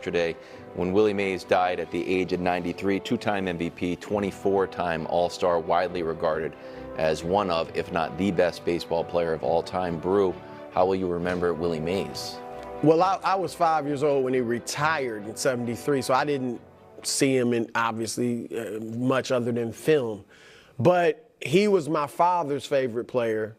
yesterday when Willie Mays died at the age of 93, two-time MVP, 24-time All-Star, widely regarded as one of, if not the best baseball player of all time. Brew, how will you remember Willie Mays? Well, I was 5 years old when he retired in '73, so I didn't see him in, obviously, much other than film. But he was my father's favorite player,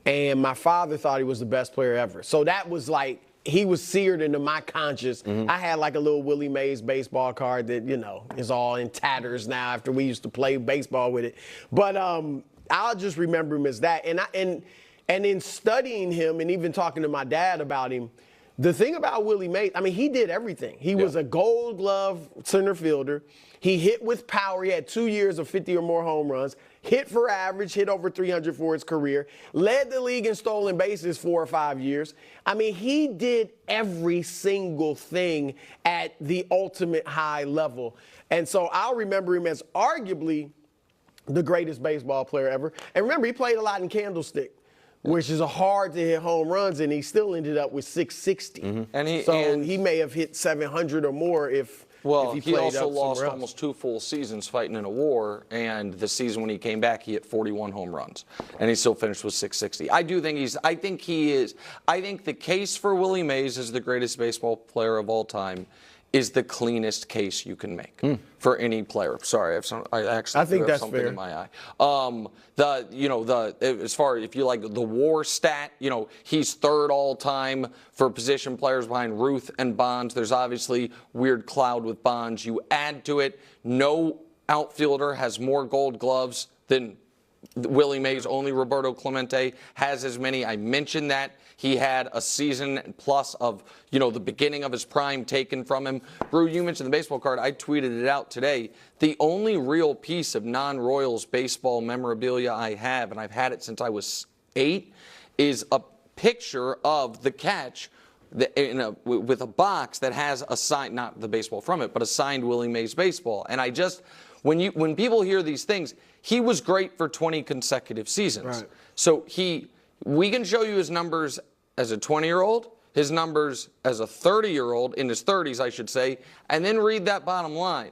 and my father thought he was the best player ever. So that was like, he was seared into my conscience. I had like a little Willie Mays baseball card that, you know, is all in tatters now after we used to play baseball with it. But I'll just remember him as that. And in studying him and even talking to my dad about him, the thing about Willie Mays, I mean, he did everything. He was a Gold Glove center fielder. He hit with power. He had 2 years of 50 or more home runs. Hit for average, hit over 300 for his career. Led the league in stolen bases 4 or 5 years. I mean, he did every single thing at the ultimate high level. And so I'll remember him as arguably the greatest baseball player ever. And remember, he played a lot in Candlestick, which is a hard to hit home runs, and he still ended up with 660. And he may have hit 700 or more if he also lost almost 2 full seasons fighting in a war, and the season when he came back, he hit 41 home runs, and he still finished with 660. I think the case for Willie Mays as the greatest baseball player of all time is the cleanest case you can make for any player. Sorry, I think that's something fair. In my eye. As far if you like the WAR stat, he's third all time for position players behind Ruth and Bonds. There's obviously weird cloud with Bonds. You add to it, no outfielder has more Gold Gloves than Willie Mays. Only Roberto Clemente has as many. I mentioned that. He had a season plus of, the beginning of his prime taken from him. Brew, you mentioned the baseball card. I tweeted it out today. The only real piece of non-Royals baseball memorabilia I have, and I've had it since I was 8, is a picture of the catch with a box that has a signed, not the baseball from it, but a signed Willie Mays baseball. And when people hear these things, he was great for 20 consecutive seasons. Right. So we can show you his numbers as a 20-year-old, his numbers as a 30-year-old, in his 30s, I should say, and then read that bottom line.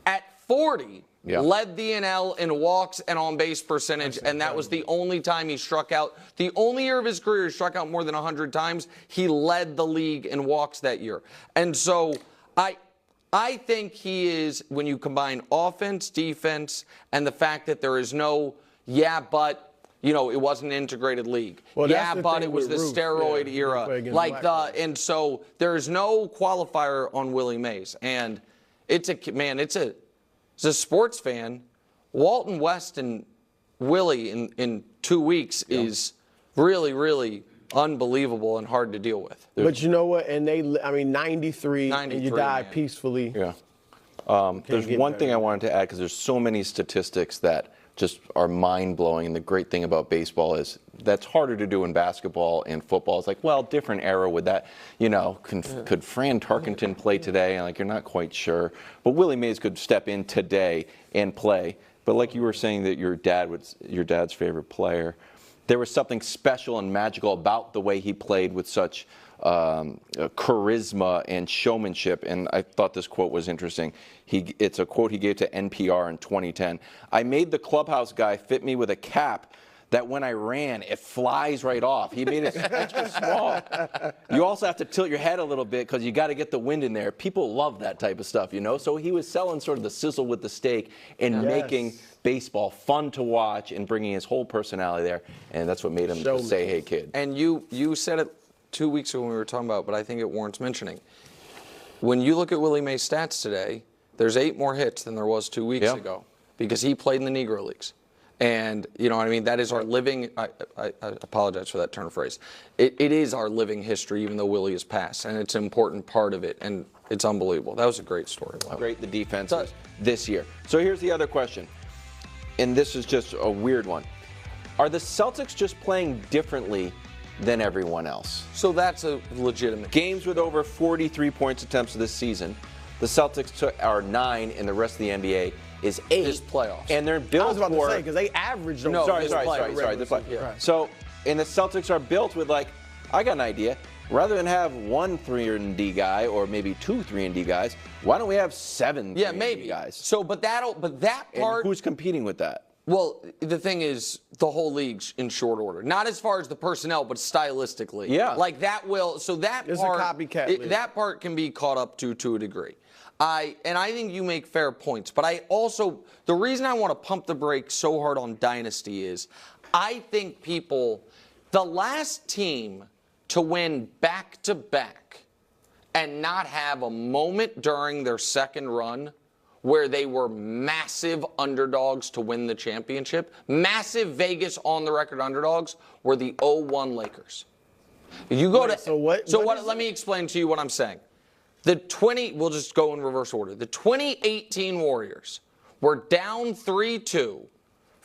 At 40, led the NL in walks and on-base percentage, and that was the only time he struck out. The only year of his career he struck out more than 100 times. He led the league in walks that year. And so I think he is, when you combine offense, defense, and the fact that there is no, it wasn't an integrated league. Well, but it was the steroid era. And so there's no qualifier on Willie Mays. And it's a sports fan. Walton West and Willie in 2 weeks is really, really unbelievable and hard to deal with. But you know what? And 93 and you died peacefully. Yeah. There's one thing I wanted to add, because there's so many statistics that just are mind-blowing. And the great thing about baseball is that's harder to do in basketball and football. It's like, well, different era with that. Could Fran Tarkenton play today? Like, you're not quite sure. But Willie Mays could step in today and play. But like you were saying that your dad was your dad's favorite player, there was something special and magical about the way he played with such charisma and showmanship. And I thought this quote was interesting. It's a quote he gave to NPR in 2010. "I made the clubhouse guy fit me with a cap that when I ran, it flies right off." He made it extra small. You also have to tilt your head a little bit because you got to get the wind in there. People love that type of stuff, So he was selling sort of the sizzle with the steak and making baseball fun to watch and bringing his whole personality there. And that's what made him say, "Hey, kid." And you said it 2 weeks ago when we were talking about, but I think it warrants mentioning. When you look at Willie Mays' stats today, there's 8 more hits than there was 2 weeks ago because he played in the Negro Leagues. And, that is our living, I apologize for that turn of phrase. It is our living history, even though Willie is passed, and it's an important part of it, and it's unbelievable. That was a great story. Great, the defense this year. So here's the other question, and this is just a weird one. Are the Celtics just playing differently than everyone else? So that's a legitimate. Games with over 43 points attempts this season. The Celtics are 9, and the rest of the NBA is 8. His playoffs. And they're built I was about to say, because they averaged them. Sorry. So, and the Celtics are built with, I got an idea. rather than have one 3-and-D guy or maybe two 3-and-D guys, why don't we have 7 3-and-D guys? So, but that part. And who's competing with that? Well, the thing is, the whole league's in short order. Not as far as the personnel, but stylistically. Yeah. Like that will. So that it's part. A copycat league. That part can be caught up to a degree. I think you make fair points, but I also, the reason I want to pump the brakes so hard on Dynasty is I think the last team to win back-to-back and not have a moment during their second run where they were massive underdogs to win the championship, massive Vegas on-the-record underdogs, were the 0-1 Lakers. You go let me explain to you what I'm saying. We'll just go in reverse order. The 2018 Warriors were down 3-2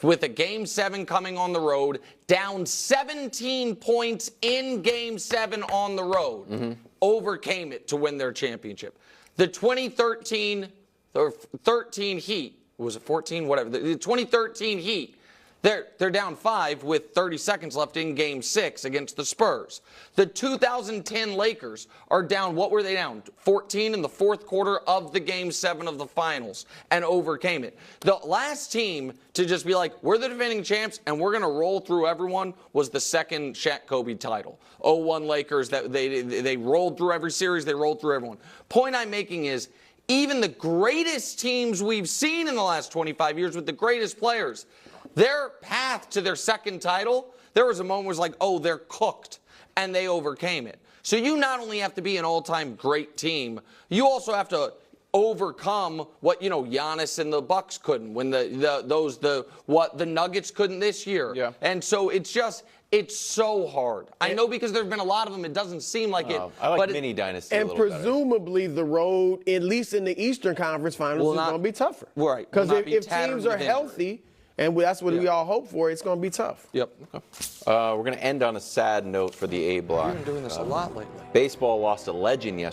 with a Game 7 coming on the road, down 17 points in Game 7 on the road, overcame it to win their championship. The 2013 Heat, was it 14? Whatever. The 2013 Heat, they're down 5 with 30 seconds left in Game 6 against the Spurs. The 2010 Lakers are down, what were they down? 14 in the fourth quarter of the Game 7 of the finals and overcame it. The last team to just be like, we're the defending champs and we're going to roll through everyone was the second Shaq Kobe title. 0-1 Lakers, that they rolled through every series, they rolled through everyone. Point I'm making is, even the greatest teams we've seen in the last 25 years with the greatest players, their path to their second title, there was a moment where it was like, oh, they're cooked, and they overcame it. So you not only have to be an all-time great team, you also have to overcome what, Giannis and the Bucks couldn't, when the Nuggets couldn't this year. Yeah. And so it's so hard. I know because there have been a lot of them, it doesn't seem like it. I like mini dynasty and presumably the road, at least in the Eastern Conference Finals, is going to be tougher. Right. Because if teams are healthy, and that's what we all hope for, it's going to be tough. Yep. Okay. We're going to end on a sad note for the A block. We've been doing this a lot lately. Baseball lost a legend yesterday.